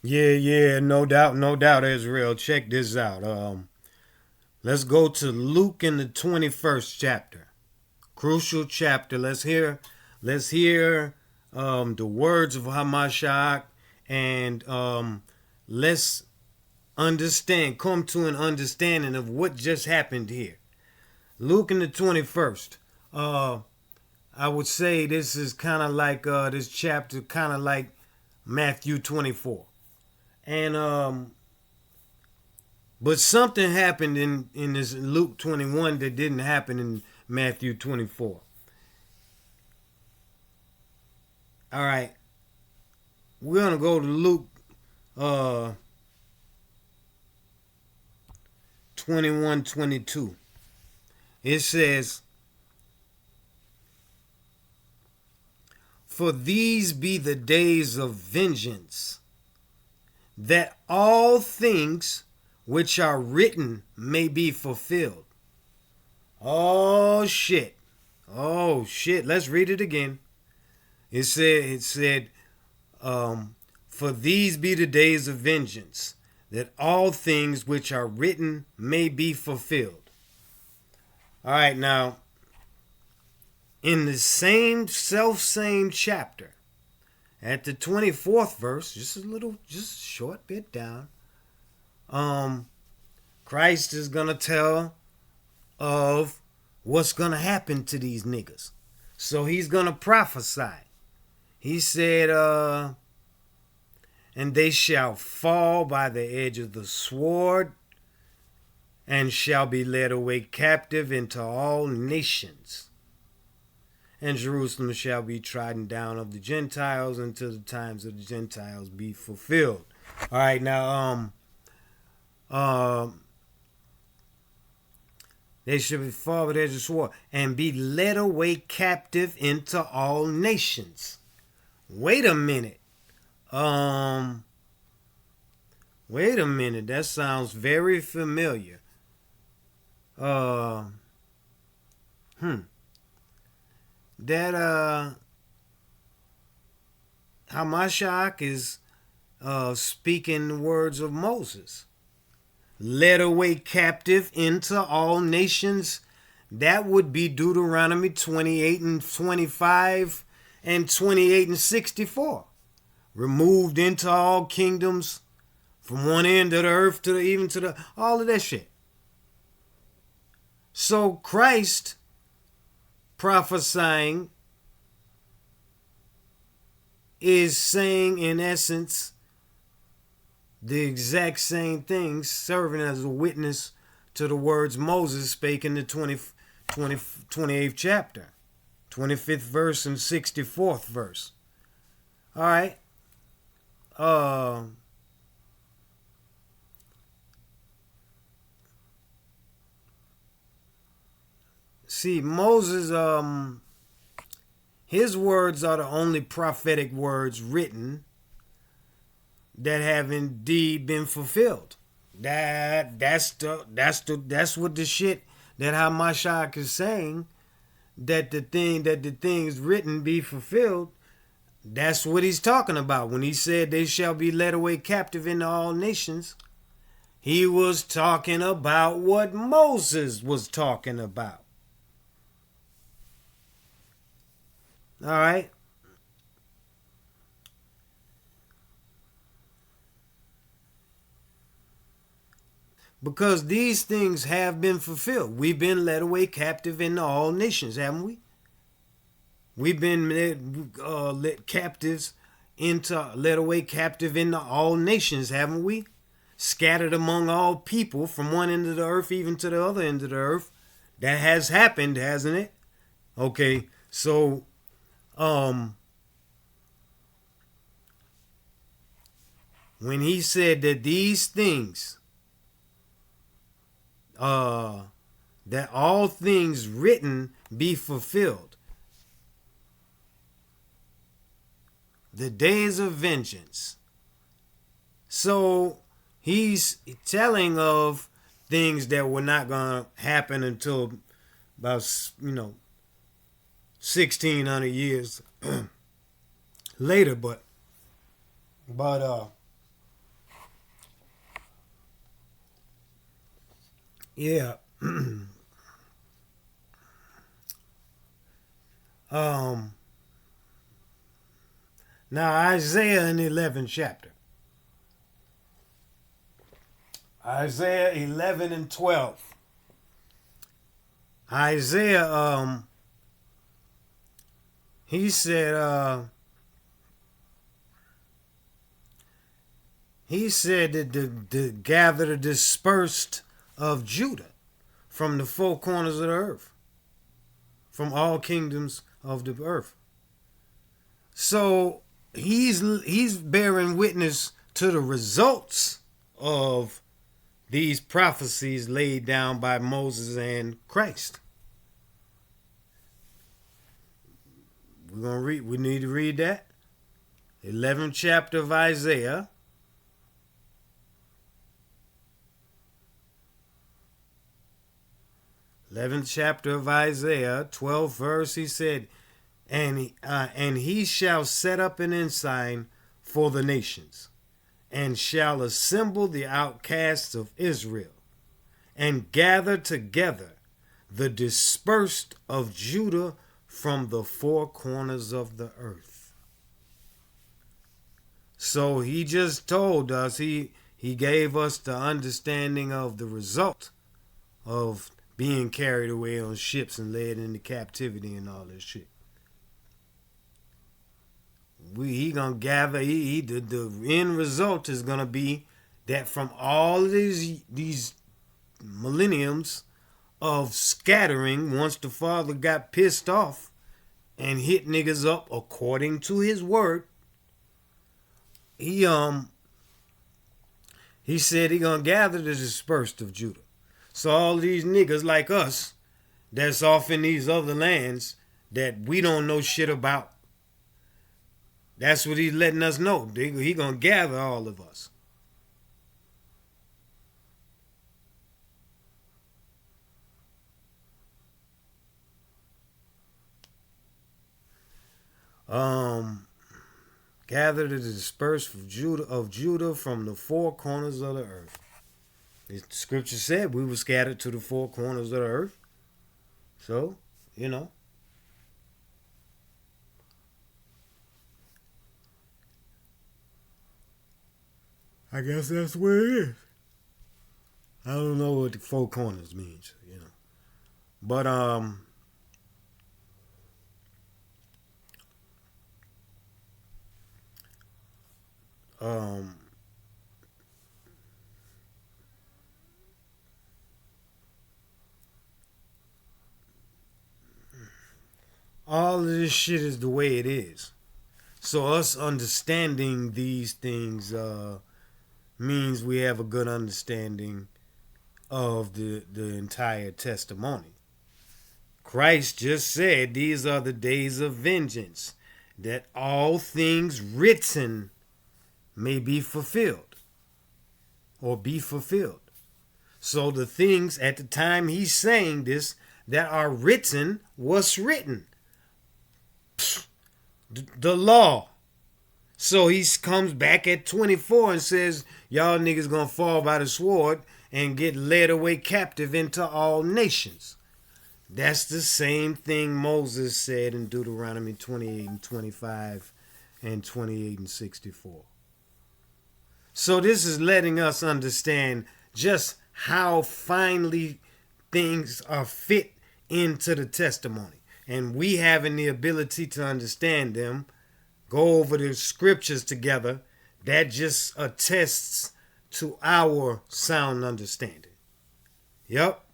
Yeah, no doubt, no doubt, Israel. Check this out. Let's go to Luke in the 21st chapter. Crucial chapter. Let's hear the words of Hamashiach, and let's come to an understanding of what just happened here. Luke in the 21st. Uh, I would say this is kind of like this chapter, kind of like Matthew 24. And but something happened in this Luke 21 that didn't happen in Matthew 24. All right, we're gonna go to Luke uh 21:22. It says, "For these be the days of vengeance, that all things which are written may be fulfilled." Oh shit. Oh shit. Let's read it again. It said, for these be the days of vengeance, that all things which are written may be fulfilled. All right, now, in the same chapter, at the 24th verse, just a short bit down, um, Christ is going to tell of what's going to happen to these niggas. So he's going to prophesy. He said, and they shall fall by the edge of the sword, and shall be led away captive into all nations. And Jerusalem shall be trodden down of the Gentiles until the times of the Gentiles be fulfilled. All right, now, they shall be fall by the edge of the sword, and be led away captive into all nations. Wait a minute. Um, Wait a minute. That sounds very familiar. Uh, hmm. That Hamashiach is speaking the words of Moses. Led away captive into all nations. That would be Deuteronomy 28 and 25 and 28 and 64. Removed into all kingdoms, from one end of the earth to even to the all of that shit. So Christ prophesying is saying in essence the exact same things, serving as a witness to the words Moses spake in the 28th chapter, 25th verse and 64th verse. All right. Uh, See, Moses, his words are the only prophetic words written that have indeed been fulfilled. That's what the shit that Hamashiach is saying, that the things written be fulfilled. That's what he's talking about when he said they shall be led away captive into all nations. He was talking about what Moses was talking about. All right. Because these things have been fulfilled. We've been led away captive into all nations, haven't we? We've been led away captive into all nations, haven't we? Scattered among all people from one end of the earth even to the other end of the earth. That has happened, hasn't it? Okay, so when he said that these things, that all things written be fulfilled, the days of vengeance. So he's telling of things that were not going to happen until about 1600 years later, but Yeah. um. Now Isaiah in the 11th chapter. Isaiah 11 and 12. Isaiah, he said, that the gather the dispersed of Judah from the four corners of the earth, from all kingdoms of the earth. So he's bearing witness to the results of these prophecies laid down by Moses and Christ. We need to read that. 11th chapter of Isaiah. 11th chapter of Isaiah, 12th verse, he said, and he shall set up an ensign for the nations, and shall assemble the outcasts of Israel, and gather together the dispersed of Judah from the four corners of the earth. So he just told us, he gave us the understanding of the result of being carried away on ships and led into captivity and all this shit. He gonna gather. The end result is gonna be that from all of these millenniums of scattering, once the Father got pissed off and hit niggas up according to His word, he said he gonna gather the dispersed of Judah. So all these niggas like us that's off in these other lands that we don't know shit about, that's what he's letting us know. He gonna gather all of us. Gather the dispersed of Judah from the four corners of the earth. The scripture said we were scattered to the four corners of the earth. So, I guess that's where it is. I don't know what the four corners means, But all of this shit is the way it is. So us understanding these things means we have a good understanding of the entire testimony. Christ just said these are the days of vengeance, that all things written may be fulfilled or be fulfilled. So the things at the time he's saying this that are written, what's written? The law. So he comes back at 24 and says, y'all niggas gonna fall by the sword and get led away captive into all nations. That's the same thing Moses said in Deuteronomy 28 and 25 and 28 and 64. So this is letting us understand just how finely things are fit into the testimony. And we having the ability to understand them, go over the scriptures together, that just attests to our sound understanding. Yep.